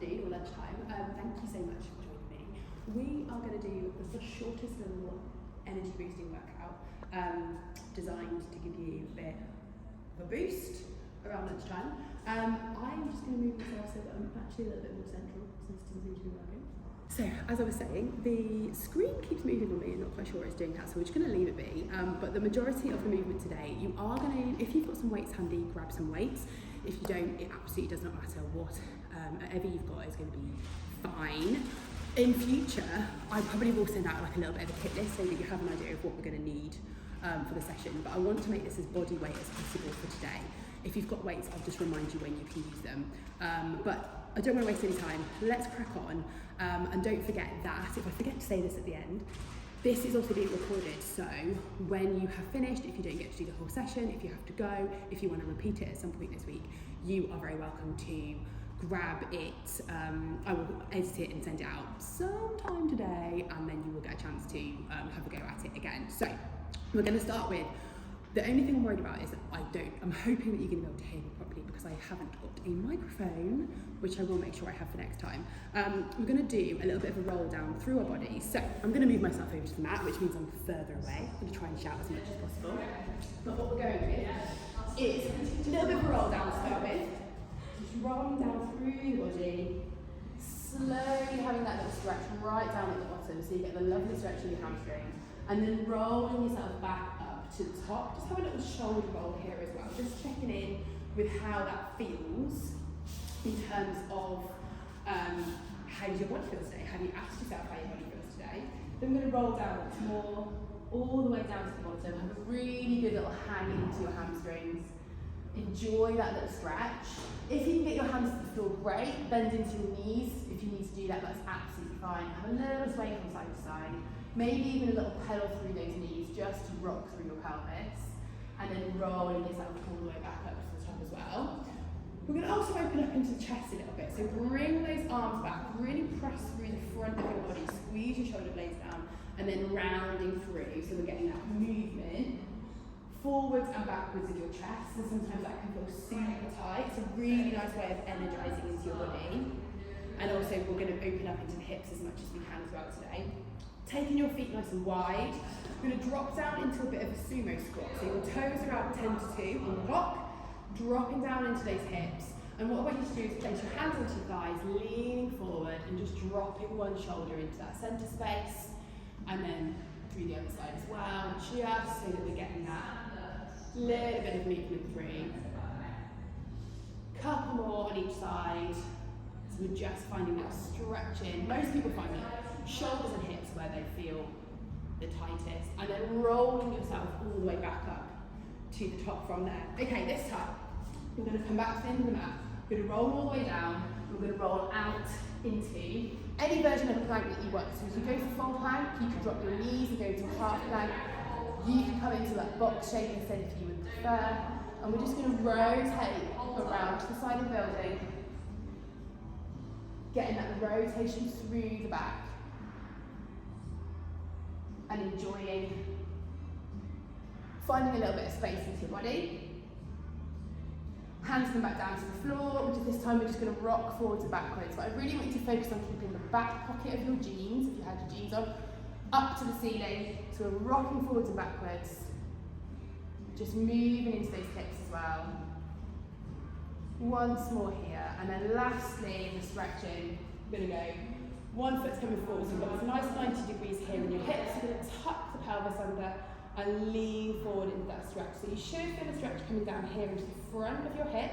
afternoon or lunchtime. Thank you so much for joining me. We are going to do the shortest little energy boosting workout designed to give you a bit of a boost around lunchtime. I'm just going to move myself so that I'm actually a little bit more central since it doesn't seem to be working. So, as I was saying, the screen keeps moving on me. I'm not quite sure what it's doing that, so we're just going to leave it be. But the majority of the movement today, you are going to, if you've got some weights handy, grab some weights. If you don't, it absolutely does not matter whatever you've got is going to be fine. In future, I probably will send out like a little bit of a kit list so that you have an idea of what we're going to need for the session. But I want to make this as body weight as possible for today. If you've got weights, I'll just remind you when you can use them. But I don't want to waste any time. Let's crack on. And don't forget that, if I forget to say this at the end, this is also being recorded, so when you have finished, if you don't get to do the whole session, if you have to go, if you want to repeat it at some point this week, you are very welcome to grab it. I will edit it and send it out sometime today, and then you will get a chance to have a go at it again. So we're going to start with, the only thing I'm worried about is that I'm hoping that you're going to be able to hear me properly because I haven't got a microphone, which I will make sure I have for next time. We're going to do a little bit of a roll down through our bodies. So I'm going to move myself over to the mat, which means I'm further away. I'm going to try and shout as much as possible. But what we're going with is a little bit of a roll down to start with. Just rolling down through the body, slowly having that little stretch right down at the bottom so you get the lovely stretch in your hamstrings, and then rolling yourself back up to the top. Just have a little shoulder roll here as well, just checking in with how that feels in terms of how does your body feel today? Have you asked yourself how your body feels today? Then we're going to roll down once more, all the way down to the bottom. Have a really good little hang into your hamstrings. Enjoy that little stretch. If you can get your hands to the floor, great. Bend into your knees. If you need to do that, that's absolutely fine. Have a little sway from side to side. Maybe even a little pedal through those knees just to rock through your pelvis. And then rolling yourself all the way back up to the top as well. We're going to also open up into the chest a little bit. So bring those arms back, really press through the front of your body, squeeze your shoulder blades down, and then rounding through. So we're getting that movement forwards and backwards of your chest, and sometimes that can feel super tight. It's a really nice way of energizing into your body. And also we're going to open up into the hips as much as we can as well today. Taking your feet nice and wide, we're going to drop down into a bit of a sumo squat. So your toes are out 10 to 2 on the block, dropping down into those hips. And what I want you to do is place your hands onto your thighs, leaning forward and just dropping one shoulder into that center space, and then through the other side as well, just so that we're getting that little bit of movement through. Couple more on each side. So we're just finding that stretching. Most people find that shoulders and hips where they feel the tightest, and then rolling yourself all the way back up to the top from there. Okay, this time we're going to come back to the end of the mat. We're going to roll all the way down. We're going to roll out into any version of a plank that you want. So if you go for full plank, you can drop your knees and go to half plank. You can come into that box shape instead if you would prefer. And we're just going to rotate around to the side of the building, getting that rotation through the back and enjoying finding a little bit of space into your body. Hands come back down to the floor, which this time we're just going to rock forwards and backwards. But I really want you to focus on keeping the back pocket of your jeans, if you had your jeans on, up to the ceiling. So we're rocking forwards and backwards. Just moving into those hips as well. Once more here. And then lastly, the stretching, we're going to go, one foot's coming forward, so you've got this nice 90 degrees here in your hips. You're going to tuck the pelvis under and lean forward into that stretch. So you should feel the stretch coming down here into the front of your hip.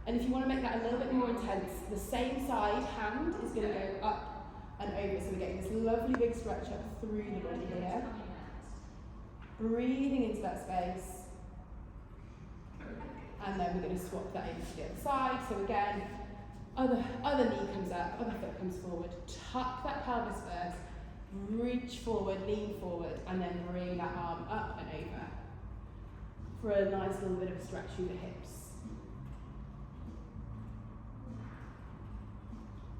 And if you want to make that a little bit more intense, the same side hand is going to go up and over. So we're getting this lovely big stretch up through the body here. Breathing into that space. And then we're going to swap that into the other side. So again, other knee comes up, other foot comes forward. Tuck that pelvis first. Reach forward, lean forward, and then bring that arm up and over for a nice little bit of a stretch through the hips.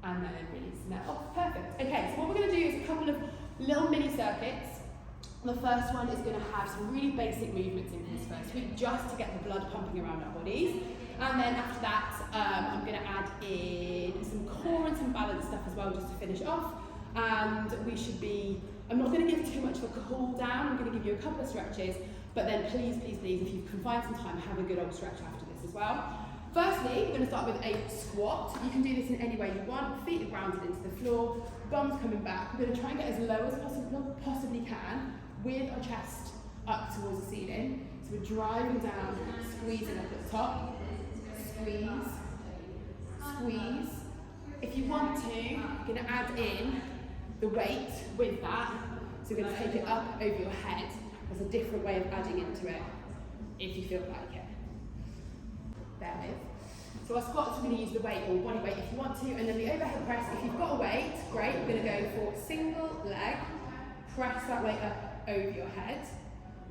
And then releasing that off. Perfect. Okay, so what we're going to do is a couple of little mini circuits. The first one is going to have some really basic movements in this first week, just to get the blood pumping around our bodies. And then after that, I'm going to add in some core and some balance stuff as well, just to finish off. And we should be, I'm not going to give too much of a cool down, I'm going to give you a couple of stretches, but then please, please, please, if you can find some time, have a good old stretch after this as well. Firstly, we're going to start with a squat. You can do this in any way you want. Feet are grounded into the floor, bums coming back. We're going to try and get as low as possibly can with our chest up towards the ceiling. So we're driving down, squeezing up at the top. Squeeze, squeeze. If you want to, you're going to add in the weight with that. So we're going to take it up over your head. There's a different way of adding into it if you feel like it. Bear with. So our squats, we're going to use the weight or body weight if you want to, and then the overhead press, if you've got a weight, great, we're going to go for single leg, press that weight up over your head.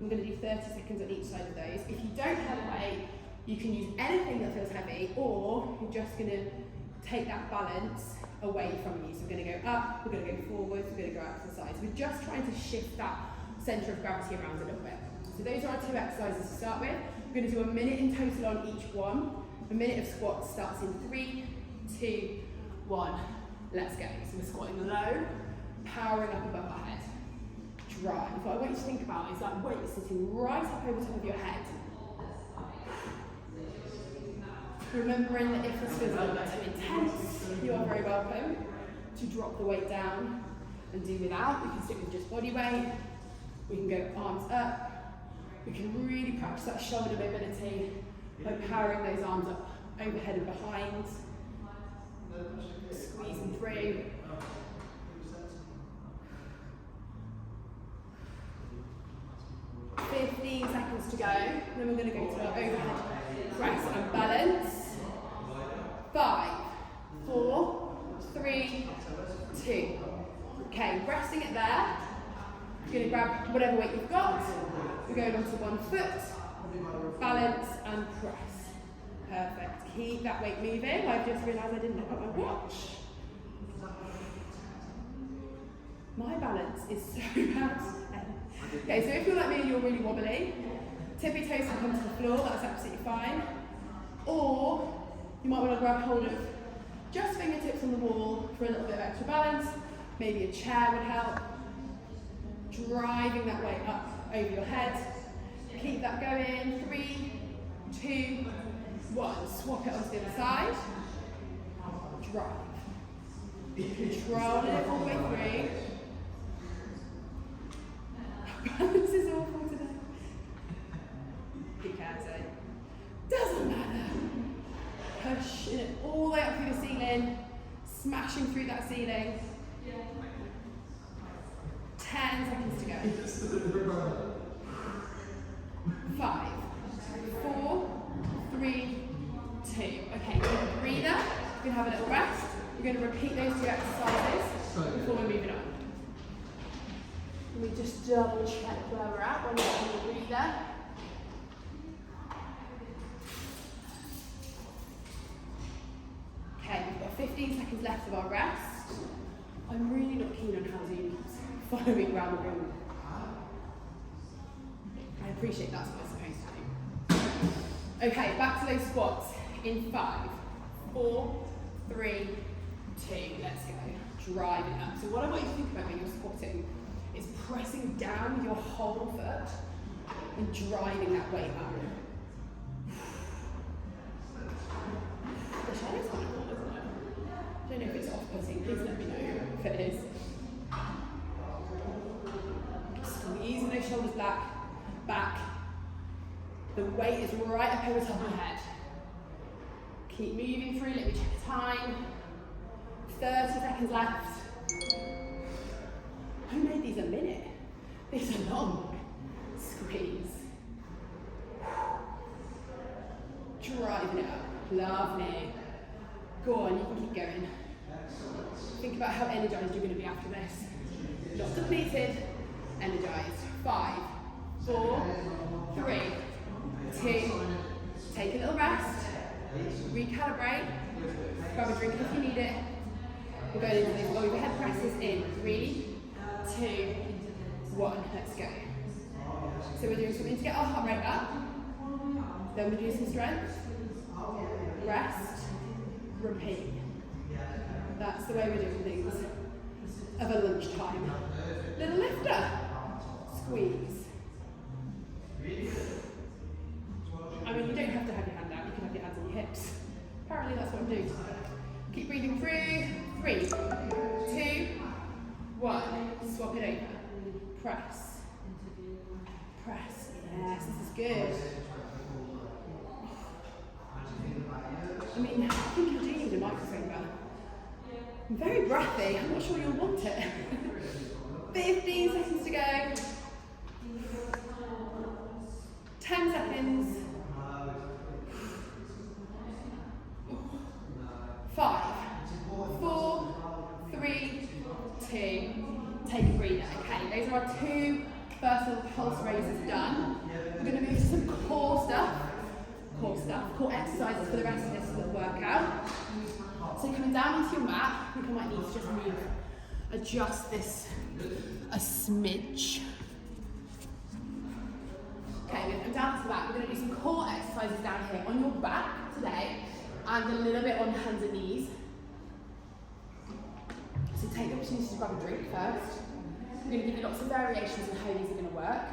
We're going to do 30 seconds on each side of those. If you don't have a weight, you can use anything that feels heavy, or you're just going to take that balance away from you. So we're going to go up, we're going to go forwards, we're going to go out to the sides. We're just trying to shift that centre of gravity around a little bit. So those are our two exercises to start with. We're going to do a minute in total on each one. A minute of squats starts in 3, 2, 1. Let's go. So we're squatting low, powering up above our head. Drive. What I want you to think about is that weight sitting right up over top of your head. Remembering that if this feels a little bit too intense, you are very welcome to drop the weight down and do without. We can stick with just body weight. We can go arms up. We can really practice that shoulder mobility by powering those arms up overhead and behind. Squeezing through. $15 seconds to go. Then we're going to go to our overhead press and balance. 5, 4, 3, 2. Okay, resting it there. You're going to grab whatever weight you've got. We're going onto one foot, balance and press. Perfect. Keep that weight moving. I've just realised I didn't have my watch. My balance is so bad. Okay, so if you're like me and you're really wobbly, tippy toes can come to the floor, that's absolutely fine. Or you might want to grab hold of just fingertips on the wall for a little bit of extra balance. Maybe a chair would help. Driving that weight up over your head. Keep that going. 3, 2, 1. Swap it onto the other side. Drive. Control it all the way through. Balance is awful today. You can say. Doesn't matter. Pushing it all the way up through the ceiling. Smashing through that ceiling. 10 seconds to go. 5, 4, 3, 2. Okay, take a breather. We're going to have a little rest. We're going to repeat those two exercises before we're moving on. Let me just double check where we're at when we're taking the breather. Okay, we've got 15 seconds left of our rest. I'm really not keen on how Zoom keeps following around the room. I appreciate that's what it's supposed to do. Okay, back to those squats in 5, 4, 3, 2. Let's go. Driving up. So what I want you to think about when you're squatting is pressing down with your whole foot and driving that weight up. The shadow's kind of cool, isn't it? I don't know if it's off-putting. Please let me know if it is. Squeezing those shoulders back. The weight is right up over top of your head. Keep moving through. Let me check the time. 30 seconds left. Who made these a minute? These are long. Squeeze. Driving it up. Lovely. Go on, you can keep going. Think about how energized you're going to be after this. Not depleted, energized. 5, 4, 3, 2. Take a little rest. Recalibrate. Grab a drink if you need it. We're going into those overhead presses in 3, 2, 1. Let's go. So we're doing something to get our heart rate up. Then we're doing some strength. Rest. Repeat. That's the way we're doing things of a lunchtime. Little lifter. Squeeze. I mean, you don't have to have your hand out, you can have your hands on your hips. Apparently that's what I'm doing. Keep breathing through. 3, 2, 1. Swap it over. Press. Press. Yes, this is good. I mean, I think you do need a microphone bell. I'm very breathy, I'm not sure you'll want it. 15 seconds to go. 10 seconds. 5, 4, 3, 2. Take a breather. Okay, those are our 2 first little pulse raises done. We're going to move to some core exercises for the rest of this little workout. So coming down into your mat, I think I might need to just adjust this a smidge. Okay, I'm down to the mat. We're going to do some core exercises down here on your back today, and a little bit on hands and knees. So take the opportunity to grab a drink first. I'm going to give you lots of variations on how these are going to work.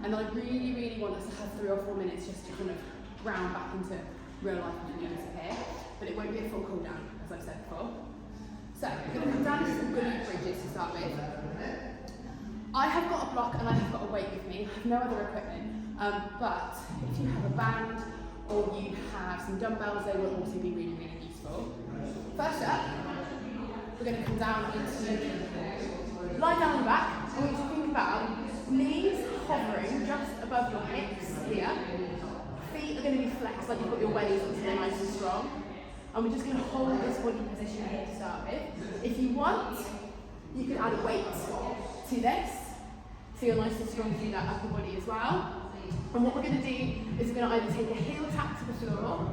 And I really, really want us to have 3 or 4 minutes just to kind of ground back into real life community here. But it won't be a full cool down, as I've said before. So we're going to come down to some glute bridges to start with. I have got a block and I have got a weight with me. I have no other equipment. But if you have a band or you have some dumbbells, they will also be really, really useful. First up, we're going to come down into lie down on the back. I want you to think about knees hovering just above your hips here. Feet are going to be flexed like you've got your wellies on so they're nice and strong. And we're just going to hold this body position here to start with. If you want, you can add a weight to this, so you're nice and strong through that upper body as well. And what we're going to do is we're going to either take a heel tap to the floor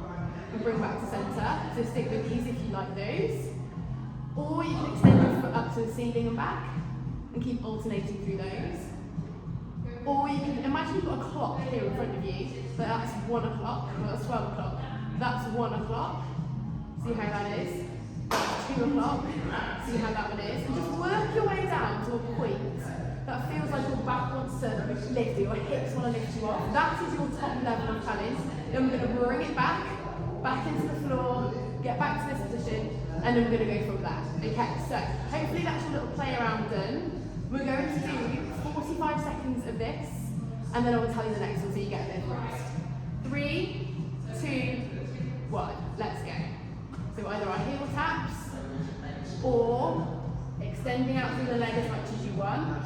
and bring back to centre, so stick with these if you like those, or you can extend your foot up to the ceiling and back and keep alternating through those. Or you can imagine you've got a clock here in front of you, so that's 1 o'clock, well that's 12 o'clock, that's 1 o'clock. See how that is? 2 o'clock. See how that one is? And just work your way down to a point that feels like your back wants to lift you, your hips want to lift you up. That is your top level of challenge. Then we're going to bring it back into the floor, get back to this position, and then we're going to go from there. Okay, so hopefully that's your little play around done. We're going to do 45 seconds of this, and then I will tell you the next one so you get a bit of rest. 3, 2, 1. Let's go. So either our heel taps, or extending out through the leg as much as you want.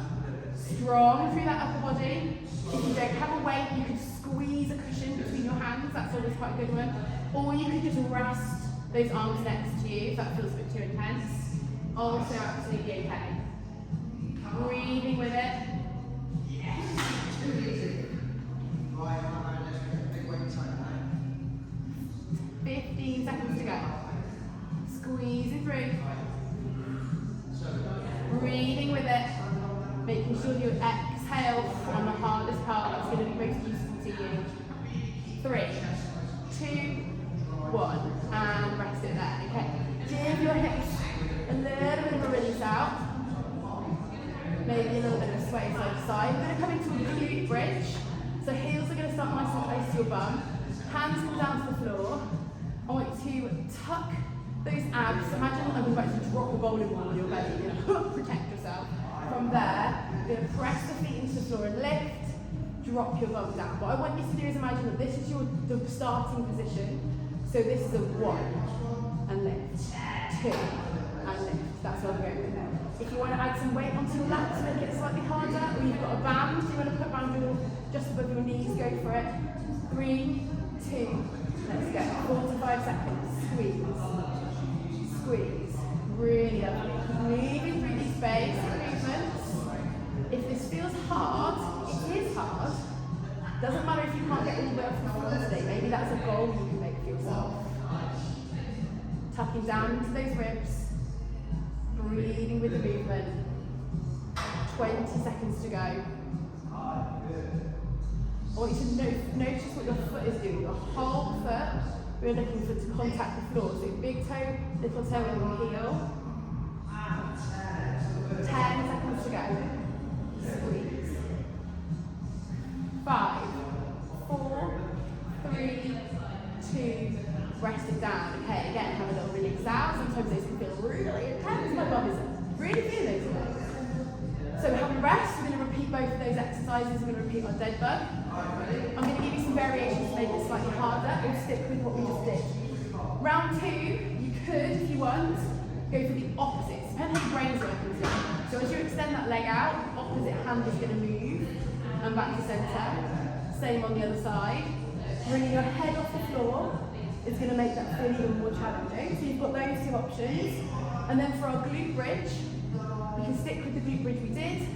Strong through that upper body. If you don't have a weight, you could squeeze a cushion between your hands, that's always quite a good one. Or you could just rest those arms next to you if that feels a bit too intense. Also absolutely okay. Breathing with it. 15 seconds to go. Squeezing through. Breathing with it. Making sure you exhale on the hardest part that's going to be most useful to you. 3, 2, 1. And rest it there. Okay. Give your hips a little bit of a release out. Maybe a little bit of sway side to side. We're going to come into a glute bridge. So heels are going to start nice and close to your bum. Hands come down to the floor. I want you to tuck those abs. Imagine I'm about to drop a bowling ball on your belly. You're going to protect yourself. From there, you're going to press the feet into the floor and lift. Drop your bum down. What I want you to do is imagine that this is the starting position. So this is a 1 and lift, 2 and lift. That's what I'm going with there. If you want to add some weight onto your lat to make it slightly harder, or you've got a band, you want to put around just above your knees, go for it. 3, 2, let's go. 45 seconds. Squeeze. Squeeze. Really lovely. Moving through these basic movements. If this feels hard, it is hard. Doesn't matter if you can't get all the way off the floor today. Maybe that's a goal you can make for yourself. Tucking down into those ribs. Breathing with the movement. 20 seconds to go. I want you to notice what your foot is doing. Your whole foot we're looking for to contact the floor. So big toe, little toe and heel. 10 seconds to go. Squeeze. 5, 4, 3, 2, rest it down. Okay, again, have a little release out. Sometimes those can feel really intense. My bum is really feeling those things. So we're having rest. We're going to repeat both of those exercises. We're going to repeat our dead bug. I'm going to give you some variations to make it slightly harder. We'll stick with what we just did. Round 2, you could, if you want, go for the opposites. Depending how your brain's working today. So as you extend that leg out, opposite hand is going to move and back to centre. Same on the other side. Bringing your head off the floor is going to make that feel even more challenging. So you've got those two options. And then for our glute bridge, you can stick with the glute bridge we did,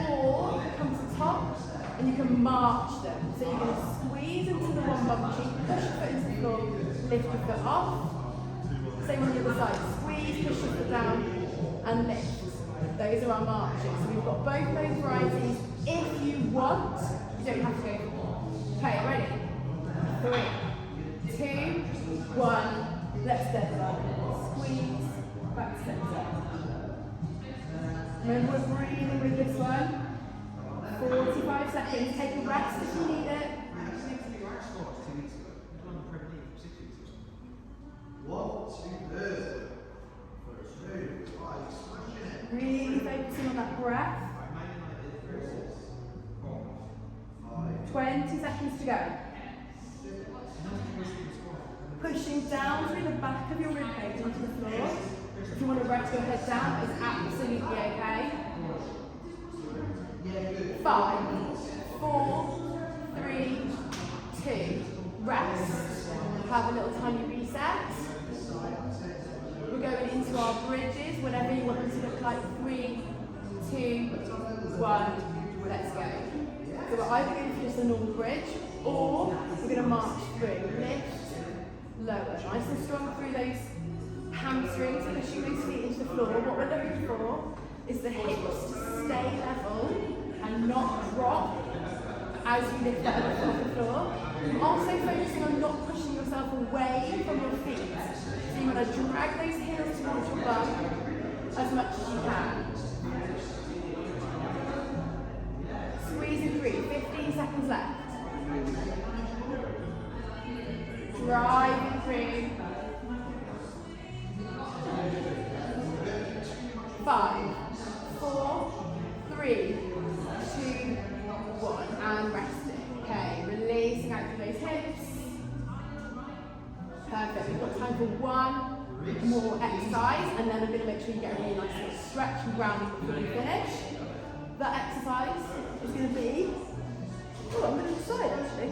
or come to the top and you can march them. So you're going to squeeze into the one bum cheek, push your foot into the floor, lift your foot off. Same on the other side, squeeze, push your foot down and lift. Those are our marches. So we've got both those varieties. If you want, you don't have to go for more. Okay, ready? 3, 2, 1, let's dead bug. Squeeze, back to centre. Remember we're breathing with this one. 45 seconds, take a rest if you need it. Really focusing on that breath. 20 seconds to go. Pushing down through the back of your ribcage onto the floor. If you want to rest your head down, it's absolutely okay. 5, 4, 3, 2, rest. Have a little tiny reset. We're going into our bridges, whatever you want them to look like. 3, 2, 1, let's go. So we're either going to do just a normal bridge, or we're going to march through. Lift, lower. Nice and strong through those hamstrings, pushing those feet into the floor. What we're looking for is the hips to stay level and not drop as you lift that up off the floor. Also focusing on not pushing yourself away from your feet. So you want to drag those heels towards your bum as much as you can. Squeezing through, 15 seconds left. Driving through. 5, 4, 3, 2, 1, and resting. Okay, releasing out through those hips. Perfect. We've got time for one more exercise, and then I'm going to make sure you get a really nice little stretch and grounding before we finish. That exercise is going to be. Oh, I'm going to decide actually.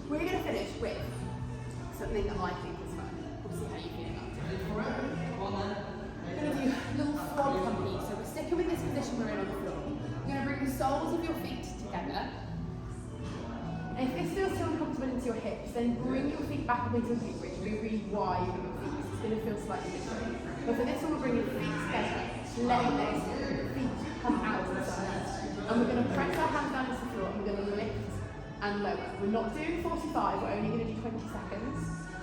We're going to finish with something that I think is fun. We'll see how you feel about it. We're going to do little frog company. So we're sticking with this position we're in on the floor. You're going to bring the soles of your feet together. And if this feels too uncomfortable into your hips, then bring your feet back up into the glute bridge. Go really wide with your feet. It's going to feel slightly different. But for this one, we're bringing your feet together, letting those feet come out to the side. And we're going to press our hands down to the floor and we're going to lift and lower. We're not doing 45, we're only going to do 20 seconds.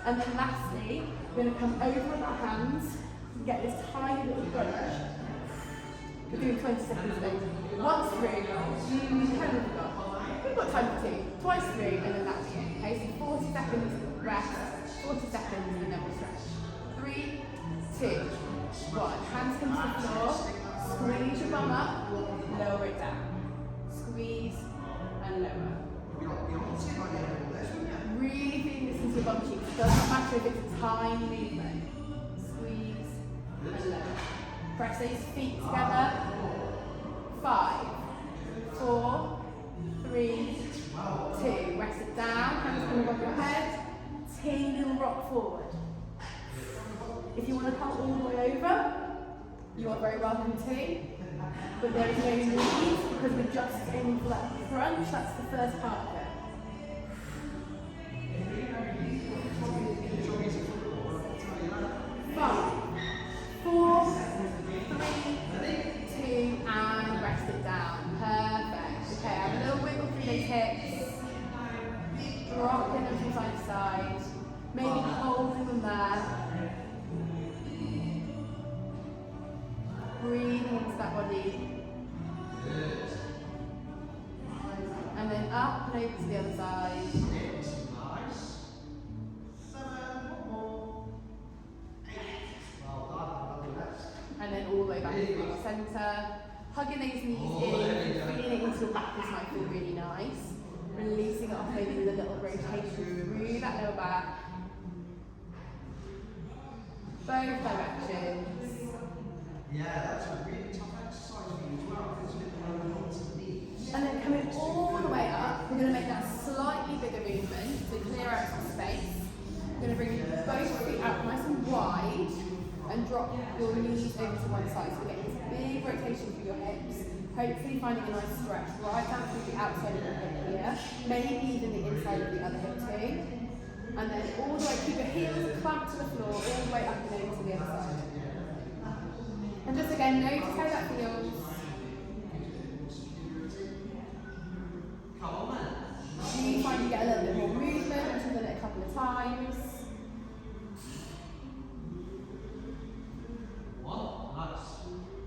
And then lastly, we're going to come over with our hands and get this tiny little crunch. We're doing 20 seconds later. Once through, we've got time for 2. Twice through, and then that's it. Okay, so 40 seconds rest, 40 seconds, and then we'll stretch. 3, 2, 1. Hands come to the floor. Squeeze your bum up, lower it down. Squeeze and lower. Really feeling this into your bum cheeks. It doesn't matter if it's a tiny movement. Squeeze and lower. Press those feet together. 5, 4, 3, 2. Rest it down. Hands come above your head. Teeny little rock forward. If you want to come all the way over, you are very welcome to. But there is no need because we're just aiming for that crunch. That's the first part of it. that body. And then up and over to the other side. And then all the way back to the centre. Hugging those knees in, feeling into your back. This might feel really nice. Releasing it off, maybe with a little rotation through that lower back. Both directions. Yeah, that's a really tough exercise for you as well. It's a bit more onto the knees. And then coming all the way up, we're going to make that slightly bigger movement to clear out some space. We're going to bring both feet out nice and wide and drop your knees over to one side. So we get this big rotation through your hips. Hopefully finding a nice stretch right down through the outside of the hip here, maybe even the inside of the other hip too. And then all the way, keep your heels clamped to the floor, all the way up and over to the other side. And just again, notice how that feels. Do you find you get a little bit more movement once you've done it a couple of times?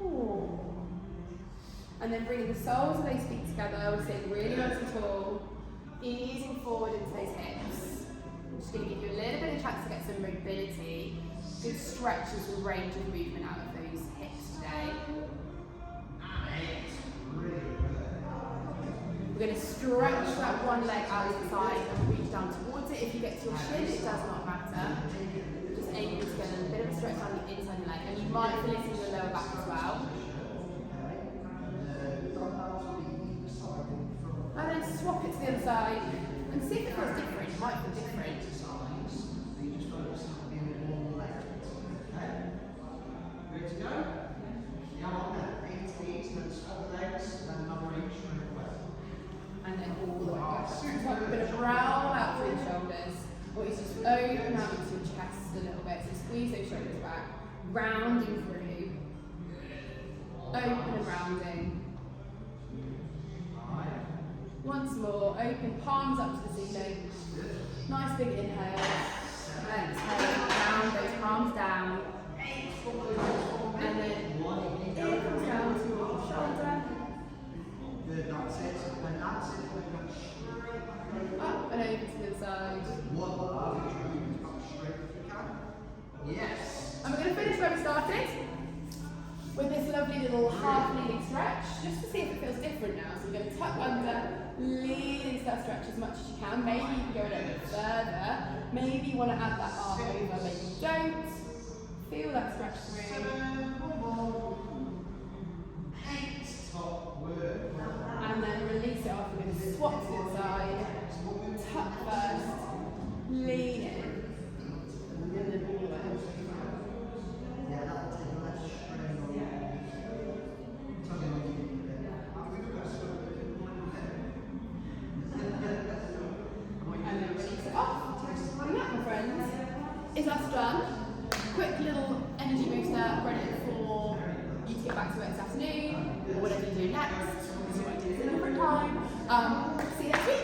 Ooh. And then bringing the soles of those feet together, we're sitting really nice and tall, easing forward into those hips. I'm just going to give you a little bit of chance to get some mobility, good stretches and range of movement out of those hips today. We're going to stretch that one leg out to the side and reach down towards it. If you get to your shin, it does not matter. Just aiming to get a bit of a stretch on the inside of the leg, and you might feel it in your lower back as well. And then swap it to the other side and see if it feels different. It might feel different. Ready to go? Yeah, on that. 8 feet, and then swap the legs, and then another inch and request. And then all the way back. So we're going to round out through the shoulders. Or you just open out into your chest a little bit. So squeeze those shoulders back. Rounding through. Open and rounding. Once more, open, palms up to the ceiling. Nice big inhale. Exhale, round those palms down. And then it comes down to your shoulder. Good, that's it. And that's it. Up and over to the side. Yes. And we're going to finish where we started, with this lovely little half kneeling stretch, just to see if it feels different now. So we're going to tuck under, lean into that stretch as much as you can. Maybe you can go a little bit further. Maybe you want to add that arm over, maybe you don't. Feel that stretch through. And then release it off. We're going to swap to the side. Tuck first. Lean in. And then all the way. Yeah, that'll take less strain on And then release it off. And that, my friends, is us done. Quick little energy booster ready for you to get back to work this afternoon, or whatever you do next, because you might do this in a different time. See you next week.